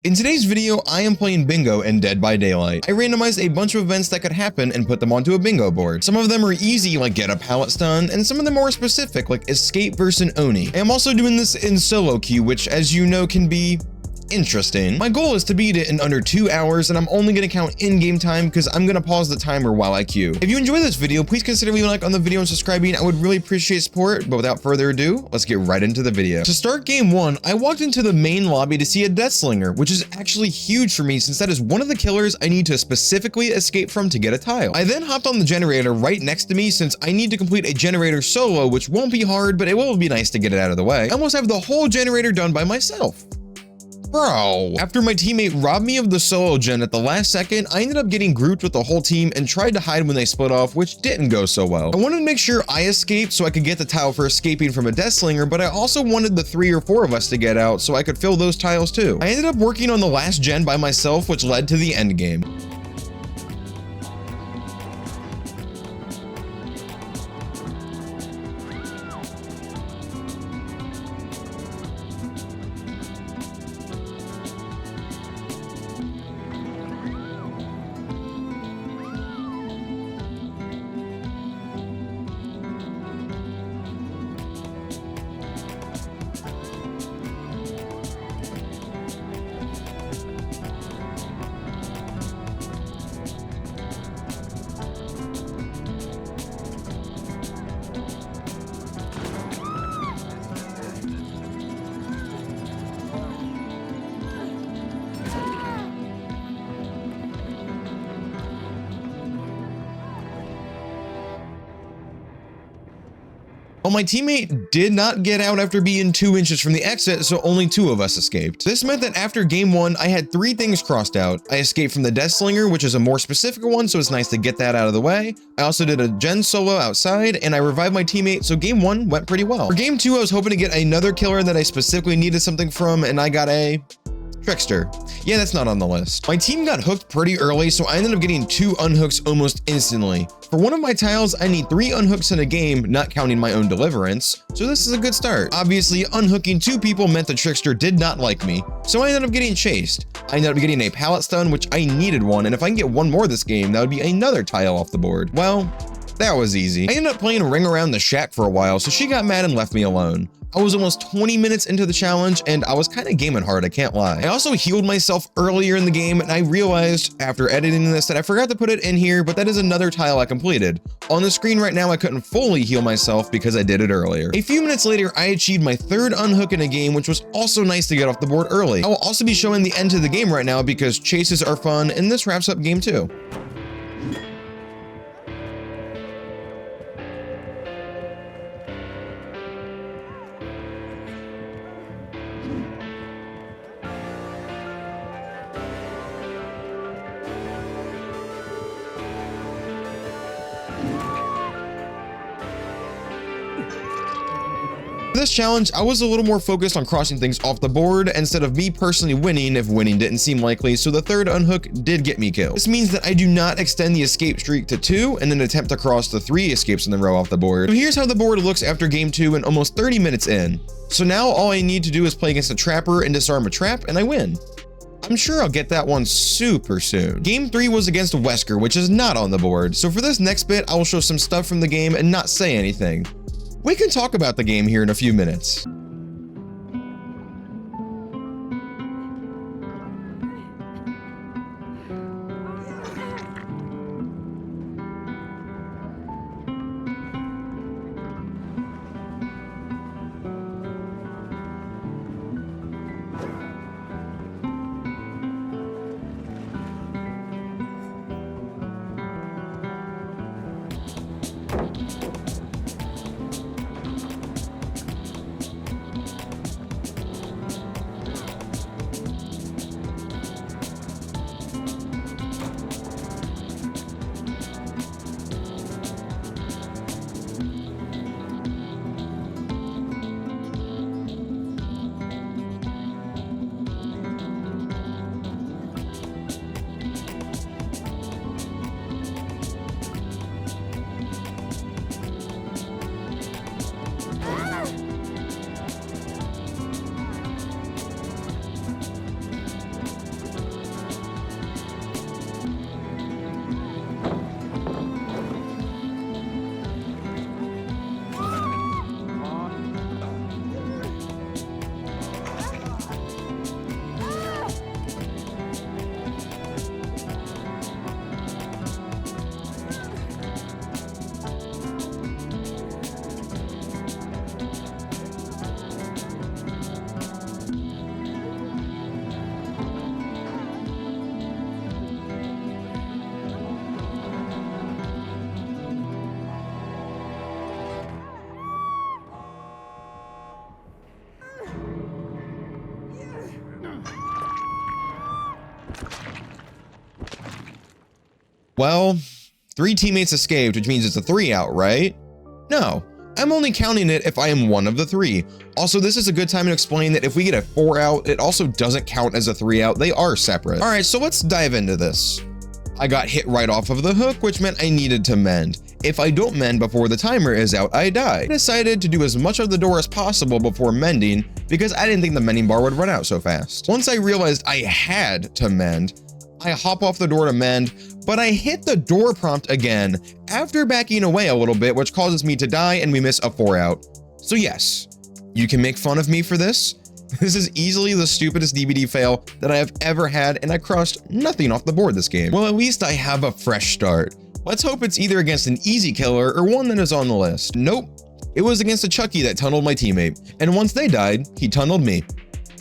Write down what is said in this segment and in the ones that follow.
In today's video, I am playing bingo in Dead by Daylight. I randomized a bunch of events that could happen and put them onto a bingo board. Some of them are easy, like get a pallet stun, and some of them are specific, like escape versus Oni. I am also doing this in solo queue, which as you know can be interesting. My goal is to beat it in under 2 hours, and I'm only going to count in-game time because I'm going to pause the timer while I queue. If you enjoy this video, please consider leaving a like on the video and subscribing. I would really appreciate support, but without further ado, let's get right into the video. To start game 1, I walked into the main lobby to see a Deathslinger, which is actually huge for me since that is one of the killers I need to specifically escape from to get a tile. I then hopped on the generator right next to me since I need to complete a generator solo, which won't be hard, but it will be nice to get it out of the way. I almost have the whole generator done by myself. Bro. After my teammate robbed me of the solo gen at the last second, I ended up getting grouped with the whole team and tried to hide when they split off, which didn't go so well. I wanted to make sure I escaped so I could get the tile for escaping from a Deathslinger, but I also wanted the 3 or 4 of us to get out so I could fill those tiles too. I ended up working on the last gen by myself, which led to the end game. Well, my teammate did not get out after being 2 inches from the exit, so only 2 of us escaped. This meant that after game 1, I had 3 things crossed out. I escaped from the Deathslinger, which is a more specific one, so it's nice to get that out of the way. I also did a gen solo outside, and I revived my teammate, so game 1 went pretty well. For game 2, I was hoping to get another killer that I specifically needed something from, and I got a Trickster. Yeah, that's not on the list. My team got hooked pretty early, so I ended up getting 2 unhooks almost instantly. For one of my tiles, I need 3 unhooks in a game, not counting my own deliverance, so this is a good start. Obviously, unhooking 2 people meant the Trickster did not like me, so I ended up getting chased. I ended up getting a pallet stun, which I needed one, and if I can get 1 more this game, that would be another tile off the board. Well, that was easy. I ended up playing Ring Around the Shack for a while, so she got mad and left me alone. I was almost 20 minutes into the challenge, and I was kind of gaming hard, I can't lie. I also healed myself earlier in the game, and I realized after editing this that I forgot to put it in here, but that is another tile I completed. On the screen right now, I couldn't fully heal myself because I did it earlier. A few minutes later, I achieved my 3rd unhook in a game, which was also nice to get off the board early. I will also be showing the end to the game right now because chases are fun, and this wraps up game 2. For this challenge, I was a little more focused on crossing things off the board instead of me personally winning if winning didn't seem likely, so the 3rd unhook did get me killed. This means that I do not extend the escape streak to 2 and then attempt to cross the 3 escapes in the row off the board. So here's how the board looks after game 2 and almost 30 minutes in. So now all I need to do is play against a trapper and disarm a trap, and I win. I'm sure I'll get that one super soon. Game 3 was against Wesker, which is not on the board, so for this next bit, I will show some stuff from the game and not say anything. We can talk about the game here in a few minutes. Well, 3 teammates escaped, which means it's a 3 out, right? No, I'm only counting it if I am one of the 3. Also, this is a good time to explain that if we get a 4 out, it also doesn't count as a 3 out. They are separate. All right, so let's dive into this. I got hit right off of the hook, which meant I needed to mend. If I don't mend before the timer is out, I die. I decided to do as much of the door as possible before mending because I didn't think the mending bar would run out so fast. Once I realized I had to mend, I hop off the door to mend, but I hit the door prompt again after backing away a little bit, which causes me to die and we miss a 4 out. So yes, you can make fun of me for this. This is easily the stupidest DBD fail that I have ever had, and I crossed nothing off the board this game. Well, at least I have a fresh start. Let's hope it's either against an easy killer or one that is on the list. Nope, it was against a Chucky that tunneled my teammate, and once they died, he tunneled me.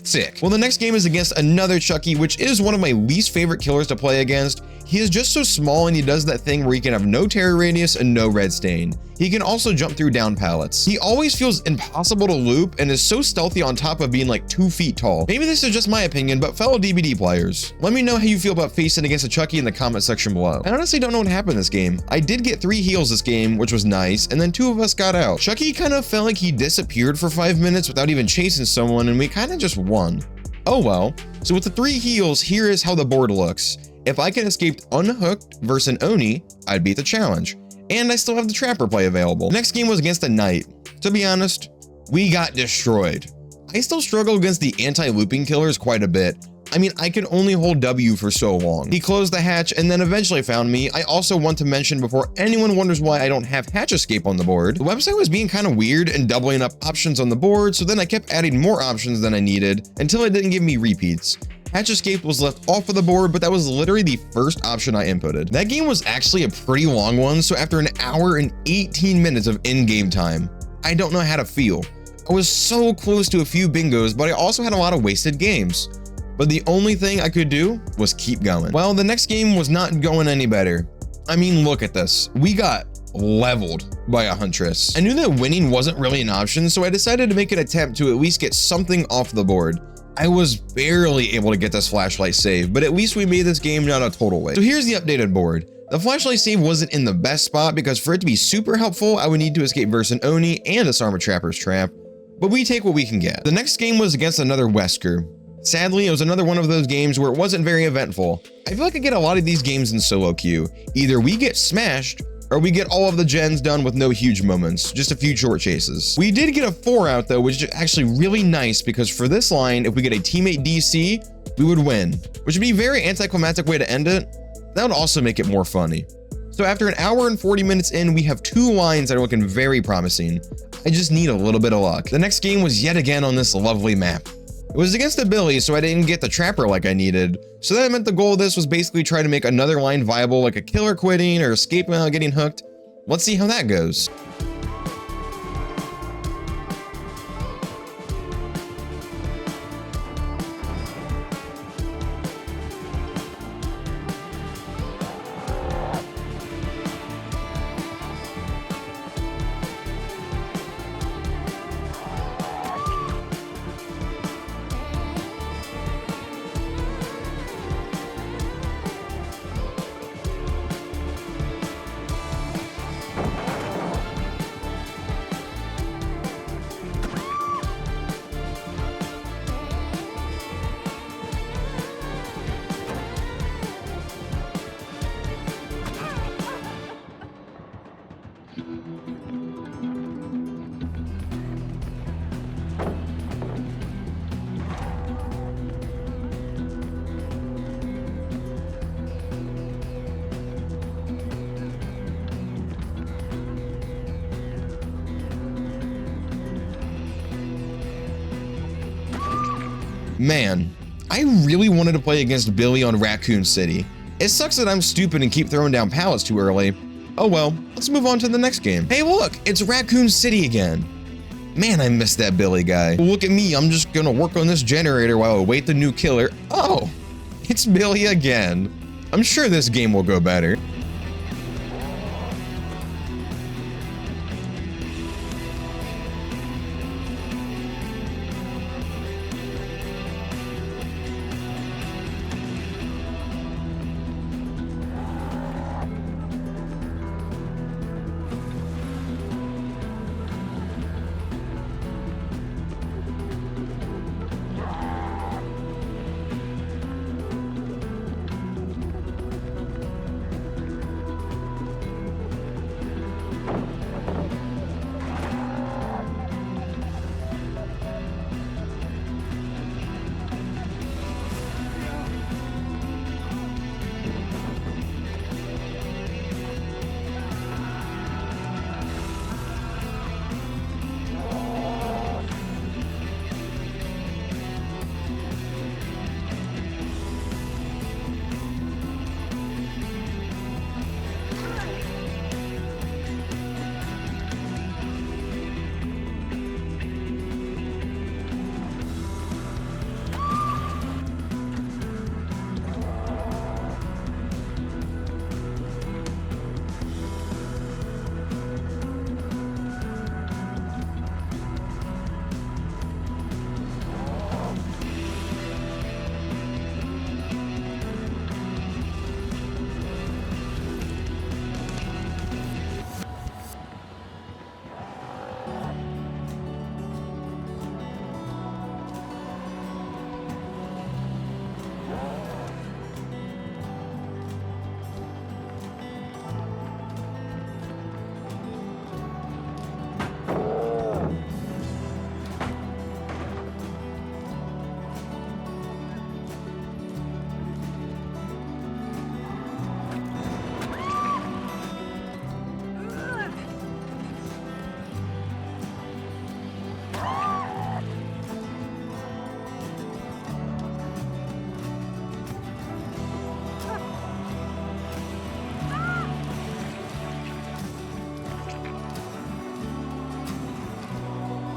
Sick. Well, the next game is against another Chucky, which is one of my least favorite killers to play against. He is just so small and he does that thing where he can have no terror radius and no red stain. He can also jump through down pallets. He always feels impossible to loop and is so stealthy on top of being like 2 feet tall. Maybe this is just my opinion, but fellow DBD players, let me know how you feel about facing against a Chucky in the comment section below. I honestly don't know what happened this game. I did get 3 heals this game, which was nice, and then 2 of us got out. Chucky kind of felt like he disappeared for 5 minutes without even chasing someone, and we kind of just won. Oh well. So with the 3 heals, here is how the board looks. If I can escape unhooked versus an Oni, I'd beat the challenge. And I still have the Trapper play available. Next game was against a Knight. To be honest, we got destroyed. I still struggle against the anti-looping killers quite a bit. I mean, I can only hold W for so long. He closed the hatch and then eventually found me. I also want to mention before anyone wonders why I don't have hatch escape on the board, the website was being kind of weird and doubling up options on the board, so then I kept adding more options than I needed until it didn't give me repeats. Hatch escape was left off of the board, but that was literally the first option I inputted. That game was actually a pretty long one, so after an hour and 18 minutes of in-game time, I don't know how to feel. I was so close to a few bingos, but I also had a lot of wasted games. But the only thing I could do was keep going. Well, the next game was not going any better. I mean, look at this. We got leveled by a Huntress. I knew that winning wasn't really an option, so I decided to make an attempt to at least get something off the board. I was barely able to get this flashlight save, but at least we made this game not a total waste. So here's the updated board. The flashlight save wasn't in the best spot because for it to be super helpful, I would need to escape versus an Oni and disarm a Trapper's Trap, but we take what we can get. The next game was against another Wesker. Sadly, it was another one of those games where it wasn't very eventful. I feel like I get a lot of these games in solo queue. Either we get smashed, or we get all of the gens done with no huge moments, just a few short chases. We did get a 4 out though, which is actually really nice because for this line, if we get a teammate DC, we would win, which would be a very anticlimactic way to end it. That would also make it more funny. So after an hour and 40 minutes in, we have 2 lines that are looking very promising. I just need a little bit of luck. The next game was yet again on this lovely map. It was against a Billy, so I didn't get the Trapper like I needed. So that meant the goal of this was basically try to make another line viable, like a killer quitting or escaping without getting hooked. Let's see how that goes. Man, I really wanted to play against Billy on Raccoon City. It sucks that I'm stupid and keep throwing down pallets too early. Oh well, let's move on to the next game. Hey look, it's Raccoon City again. Man, I missed that Billy guy. Look at me, I'm just gonna work on this generator while I await the new killer. Oh, it's Billy again. I'm sure this game will go better.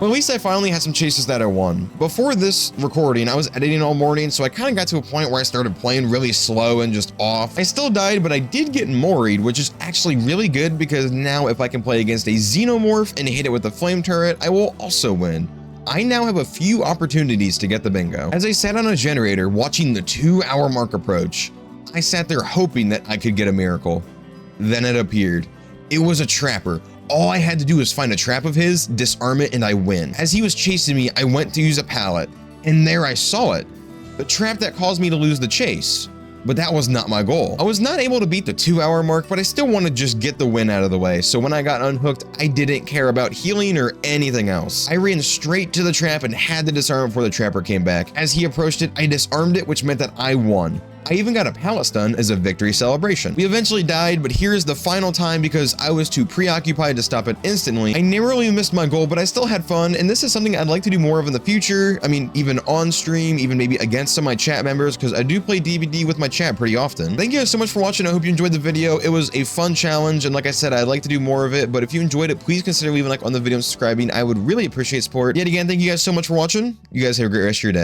Well, at least I finally had some chases that I won. Before this recording, I was editing all morning, so I kind of got to a point where I started playing really slow and just off. I still died, but I did get moried, which is actually really good because now if I can play against a Xenomorph and hit it with a flame turret, I will also win. I now have a few opportunities to get the bingo. As I sat on a generator watching the 2-hour mark approach, I sat there hoping that I could get a miracle. Then it appeared. It was a trapper. All I had to do was find a trap of his, disarm it, and I win. As he was chasing me, I went to use a pallet, and there I saw it. The trap that caused me to lose the chase. But that was not my goal. I was not able to beat the 2-hour mark, but I still wanted to just get the win out of the way. So when I got unhooked, I didn't care about healing or anything else. I ran straight to the trap and had to disarm it before the trapper came back. As he approached it, I disarmed it, which meant that I won. I even got a pallet stun as a victory celebration. We eventually died, but here's the final time because I was too preoccupied to stop it instantly. I narrowly missed my goal, but I still had fun, and this is something I'd like to do more of in the future. I mean, even on stream, even maybe against some of my chat members, because I do play DBD with my chat pretty often. Thank you guys so much for watching. I hope you enjoyed the video. It was a fun challenge, and like I said, I'd like to do more of it, but if you enjoyed it, please consider leaving a like on the video and subscribing. I would really appreciate support. Yet again, thank you guys so much for watching. You guys have a great rest of your day.